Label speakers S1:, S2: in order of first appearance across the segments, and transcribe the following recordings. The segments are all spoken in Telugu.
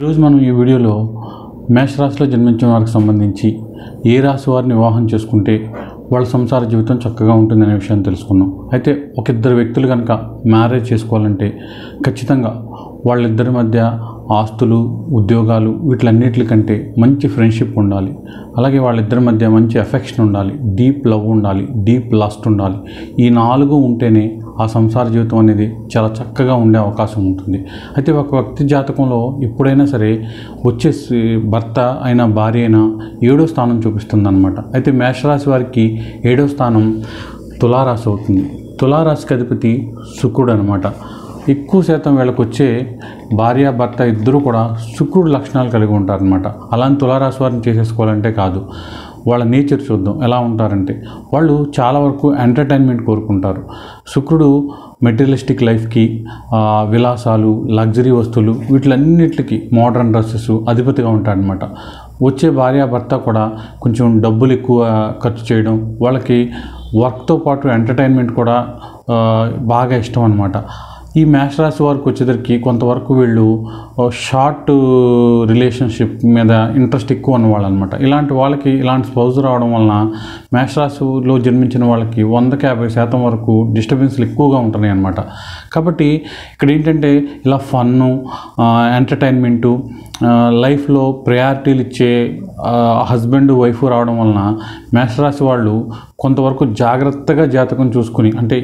S1: ఈరోజు మనం ఈ వీడియోలో మేషరాశిలో జన్మించిన వారికి సంబంధించి ఏ రాశి వారిని వివాహం చేసుకుంటే వాళ్ళ సంసార జీవితం చక్కగా ఉంటుందనే విషయాన్ని తెలుసుకున్నాం. అయితే ఒక ఇద్దరు వ్యక్తులు కనుక మ్యారేజ్ చేసుకోవాలంటే ఖచ్చితంగా వాళ్ళిద్దరి మధ్య ఆస్తులు, ఉద్యోగాలు వీటిలన్నిటికంటే మంచి ఫ్రెండ్షిప్ ఉండాలి. అలాగే వాళ్ళిద్దరి మధ్య మంచి ఎఫెక్షన్ ఉండాలి, డీప్ లవ్ ఉండాలి, డీప్ లస్ట్ ఉండాలి. ఈ 4 ఉంటేనే ఆ సంసార జీవితం అనేది చాలా చక్కగా ఉండే అవకాశం ఉంటుంది. అయితే ఒక వ్యక్తి జాతకంలో ఎప్పుడైనా సరే వచ్చేసి భర్త అయినా భార్య అయినా 7వ స్థానం చూపిస్తుంది అనమాట. అయితే మేషరాశి వారికి 7వ స్థానం తులారాశి అవుతుంది. తులారాశికి అధిపతి శుక్రుడు అనమాట. ఎక్కువ శాతం వీళ్ళకి వచ్చే భార్య భర్త ఇద్దరు కూడా శుక్రుడు లక్షణాలు కలిగి ఉంటారనమాట. అలాంటి తులారాశి వారిని చేసేసుకోవాలంటే కాదు, వాళ్ళ నేచర్ చూద్దాం ఎలా ఉంటారంటే వాళ్ళు చాలా వరకు ఎంటర్టైన్మెంట్ కోరుకుంటారు. శుక్రుడు మెటీరియలిస్టిక్ లైఫ్కి, విలాసాలు, లగ్జరీ వస్తువులు వీటిలన్నిటికీ, మోడర్న్ డ్రెస్సెస్ అధిపతిగా ఉంటారనమాట. వచ్చే భార్యాభర్త కూడా కొంచెం డబ్బులు ఎక్కువ ఖర్చు చేయడం, వాళ్ళకి వర్క్తో పాటు ఎంటర్టైన్మెంట్ కూడా బాగా ఇష్టం అనమాట. ఈ మేషరాశి వారికి వచ్చేసరికి కొంతవరకు వీళ్ళు షార్ట్ రిలేషన్షిప్ మీద ఇంట్రెస్ట్ ఎక్కువ ఉన్నవాళ్ళు అనమాట. ఇలాంటి వాళ్ళకి ఇలాంటి స్పౌజ్ రావడం వలన మేషరాశిలో జన్మించిన వాళ్ళకి 100-50% వరకు డిస్టర్బెన్స్లు ఎక్కువగా ఉంటున్నాయి అన్నమాట. కాబట్టి ఇక్కడ ఏంటంటే ఇలా ఫన్ను, ఎంటర్టైన్మెంటు, లైఫ్లో ప్రయారిటీలు ఇచ్చే హస్బెండ్ వైఫ్ రావడం వలన మేషరాశి వాళ్ళు కొంతవరకు జాగ్రత్తగా జాతకం చూసుకుని, అంటే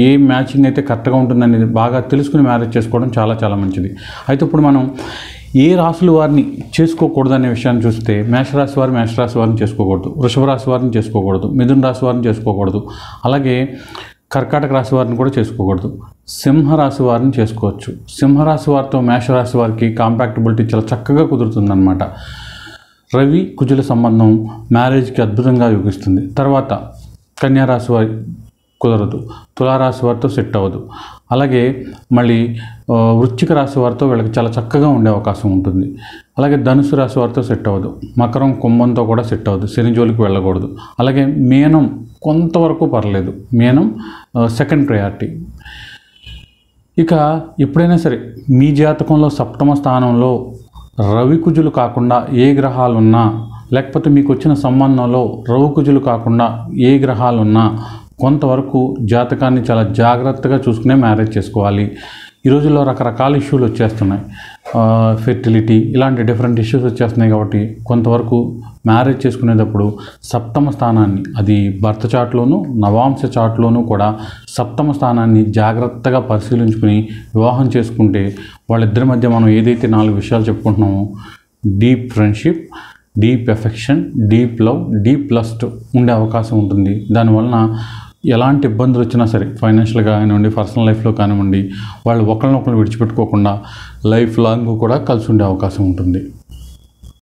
S1: ఏ మ్యాచింగ్ అయితే కరెక్ట్గా ఉంటుందనేది బాగా తెలుసుకుని మ్యారేజ్ చేసుకోవడం చాలా చాలా మంచిది. అయితే ఇప్పుడు మనం ఏ రాశుల వారిని చేసుకోకూడదు అనే విషయాన్ని చూస్తే మేషరాశి వారిని చేసుకోకూడదు, వృషభ రాశి వారిని చేసుకోకూడదు, మిథున రాశి వారిని చేసుకోకూడదు, అలాగే కర్కాటక రాశి వారిని కూడా చేసుకోకూడదు. సింహరాశి వారిని చేసుకోవచ్చు. సింహరాశి వారితో మేషరాశి వారికి కాంపాక్టబిలిటీ చాలా చక్కగా కుదురుతుందన్నమాట. రవి కుజుల సంబంధం మ్యారేజ్కి అద్భుతంగా యోగిస్తుంది. తర్వాత కన్యారాశి వారి కుదరదు, తులారాశి వారితో సెట్ అవ్వదు. అలాగే మళ్ళీ వృశ్చిక రాశి వారితో వీళ్ళకి చాలా చక్కగా ఉండే అవకాశం ఉంటుంది. అలాగే ధనుసు రాశి వారితో సెట్ అవ్వదు, మకరం కుంభంతో కూడా సెట్ అవ్వదు, శని జోలికి వెళ్ళకూడదు. అలాగే మీనం కొంతవరకు పర్లేదు, మీనం సెకండ్ ప్రయారిటీ. ఇక ఎప్పుడైనా సరే మీ జాతకంలో 7వ స్థానంలో రవి కుజులు కాకుండా ఏ గ్రహాలున్నా, లేకపోతే మీకు వచ్చిన సంబంధంలో రవి కుజులు కాకుండా ఏ గ్రహాలున్నా కొంతవరకు జాతకాన్ని చాలా జాగ్రత్తగా చూసుకునే మ్యారేజ్ చేసుకోవాలి. ఈ రోజుల్లో రకరకాల ఇష్యూలు వచ్చేస్తున్నాయి, ఫెర్టిలిటీ ఇలాంటి డిఫరెంట్ ఇష్యూస్ వచ్చేస్తున్నాయి. కాబట్టి కొంతవరకు మ్యారేజ్ చేసుకునేటప్పుడు 7వ స్థానాన్ని, అది భర్త చాట్లోనూ నవాంశ చాట్లోనూ కూడా 7వ స్థానాన్ని జాగ్రత్తగా పరిశీలించుకుని వివాహం చేసుకుంటే వాళ్ళిద్దరి మధ్య మనం ఏదైతే 4 విషయాలు చెప్పుకుంటున్నామో, deep friendship, deep affection, deep love, deep lust ఉండే అవకాశం ఉంటుంది. దానివలన ఎలాంటి ఇబ్బందులు వచ్చినా సరే, ఫైనాన్షియల్గా కానివ్వండి, పర్సనల్ లైఫ్లో కానివ్వండి, వాళ్ళు ఒకరినొకరు విడిచిపెట్టుకోకుండా లైఫ్ లాంగ్ కూడా కలిసి ఉండే అవకాశం ఉంటుంది.